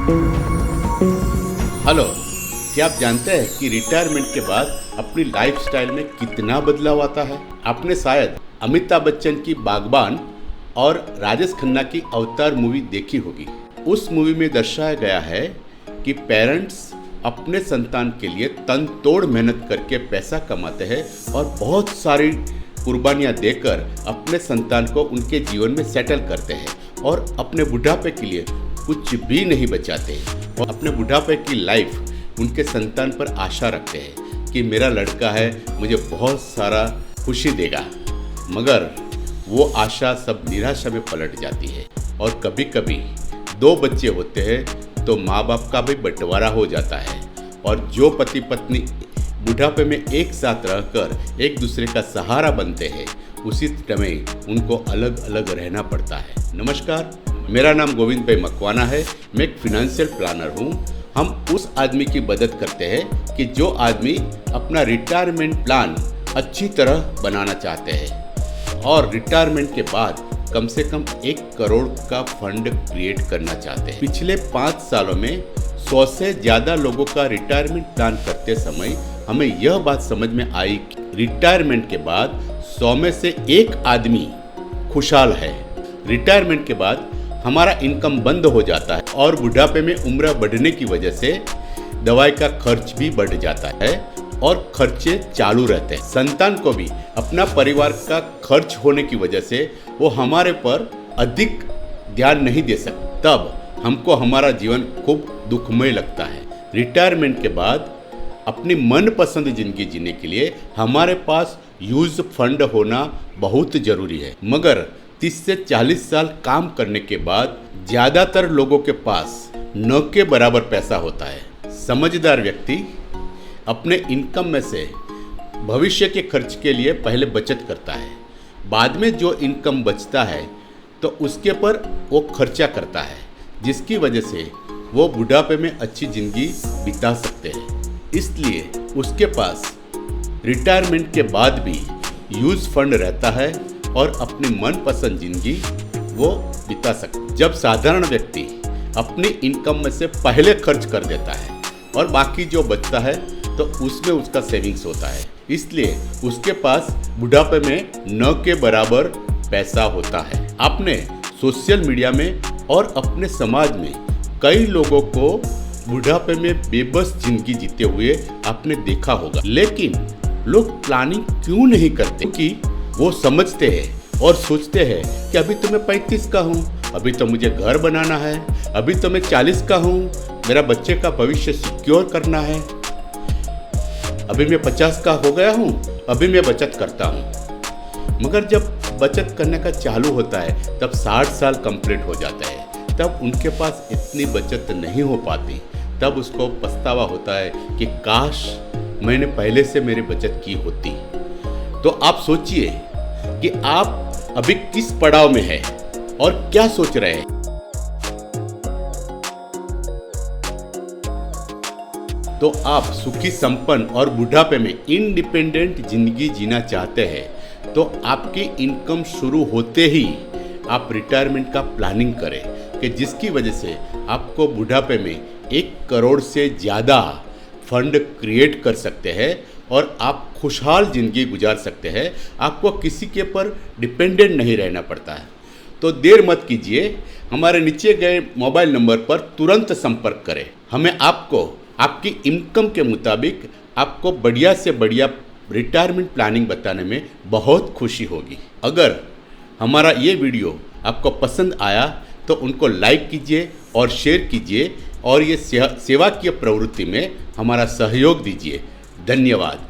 Hello, क्या आप जानते हैं कि रिटायरमेंट के बाद अपनी लाइफस्टाइल में कितना बदलाव आता है? आपने शायद अमिताभ बच्चन की बागबान और राजेश खन्ना की अवतार मूवी देखी होगी। उस मूवी में दर्शाया गया है कि पेरेंट्स अपने संतान के लिए तन तोड़ मेहनत करके पैसा कमाते हैं और बहुत सारी कुर्बानियां देकर अपने संतान को उनके जीवन में सेटल करते हैं और अपने बुढ़ापे के लिए कुछ भी नहीं बचाते और अपने बुढ़ापे की लाइफ उनके संतान पर आशा रखते हैं कि मेरा लड़का है, मुझे बहुत सारा खुशी देगा। मगर वो आशा सब निराशा में पलट जाती है और कभी कभी 2 बच्चे होते हैं तो माँ बाप का भी बंटवारा हो जाता है और जो पति पत्नी बुढ़ापे में एक साथ रहकर एक दूसरे का सहारा बनते हैं, उसी समय उनको अलग अलग रहना पड़ता है। नमस्कार, मेरा नाम गोविंद भाई मकवाना है। मैं एक फिनेंशियल प्लानर हूँ। हम उस आदमी की मदद करते हैं कि जो आदमी अपना रिटायरमेंट प्लान अच्छी तरह बनाना चाहते हैं और रिटायरमेंट के बाद कम से कम 1 करोड़ का फंड क्रिएट करना चाहते हैं। पिछले 5 सालों में 100 से ज़्यादा लोगों का रिटायरमेंट प्लान करते समय हमें यह बात समझ में आई कि रिटायरमेंट के बाद 100 में से 1 आदमी खुशहाल है। रिटायरमेंट के बाद हमारा इनकम बंद हो जाता है और बुढ़ापे में उम्र बढ़ने की वजह से दवाई का खर्च भी बढ़ जाता है और खर्चे चालू रहते हैं। संतान को भी अपना परिवार का खर्च होने की वजह से वो हमारे पर अधिक ध्यान नहीं दे सकते। तब हमको हमारा जीवन खूब दुखमय लगता है। रिटायरमेंट के बाद अपनी मनपसंद जिंदगी जीने के लिए हमारे पास यूज फंड होना बहुत जरूरी है। मगर 30 से 40 साल काम करने के बाद ज़्यादातर लोगों के पास न के बराबर पैसा होता है। समझदार व्यक्ति अपने इनकम में से भविष्य के खर्च के लिए पहले बचत करता है, बाद में जो इनकम बचता है तो उसके पर वो खर्चा करता है, जिसकी वजह से वो बुढ़ापे में अच्छी ज़िंदगी बिता सकते हैं। इसलिए उसके पास रिटायरमेंट के बाद भी यूज फंड रहता है और अपनी मनपसंद जिंदगी वो बिता सकते। जब साधारण व्यक्ति अपनी इनकम में से पहले खर्च कर देता है और बाकी जो बचता है तो उसमें उसका सेविंग्स होता है, इसलिए उसके पास बुढ़ापे में न के बराबर पैसा होता है। आपने सोशल मीडिया में और अपने समाज में कई लोगों को बुढ़ापे में बेबस जिंदगी जीते हुए आपने देखा होगा, लेकिन लोग प्लानिंग क्यों नहीं करते? क्योंकि वो समझते हैं और सोचते हैं कि अभी तो मैं 35 का हूँ, अभी तो मुझे घर बनाना है, अभी तो मैं 40 का हूँ, मेरा बच्चे का भविष्य सिक्योर करना है, अभी मैं 50 का हो गया हूँ, अभी मैं बचत करता हूँ। मगर जब बचत करने का चालू होता है तब 60 साल कंप्लीट हो जाता है, तब उनके पास इतनी बचत नहीं हो पाती। तब उसको पछतावा होता है कि काश मैंने पहले से मेरी बचत की होती। तो आप सोचिए कि आप अभी किस पड़ाव में हैं और क्या सोच रहे हैं। तो आप सुखी संपन्न और बुढ़ापे में इंडिपेंडेंट जिंदगी जीना चाहते हैं तो आपकी इनकम शुरू होते ही आप रिटायरमेंट का प्लानिंग करें कि जिसकी वजह से आपको बुढ़ापे में 1 करोड़ से ज़्यादा फंड क्रिएट कर सकते हैं और आप खुशहाल ज़िंदगी गुजार सकते हैं। आपको किसी के पर डिपेंडेंट नहीं रहना पड़ता है। तो देर मत कीजिए, हमारे नीचे गए मोबाइल नंबर पर तुरंत संपर्क करें। हमें आपको आपकी इनकम के मुताबिक आपको बढ़िया से बढ़िया रिटायरमेंट प्लानिंग बताने में बहुत खुशी होगी। अगर हमारा ये वीडियो आपको पसंद आया तो उनको लाइक कीजिए और शेयर कीजिए और ये सेवा की प्रवृत्ति में हमारा सहयोग दीजिए। धन्यवाद।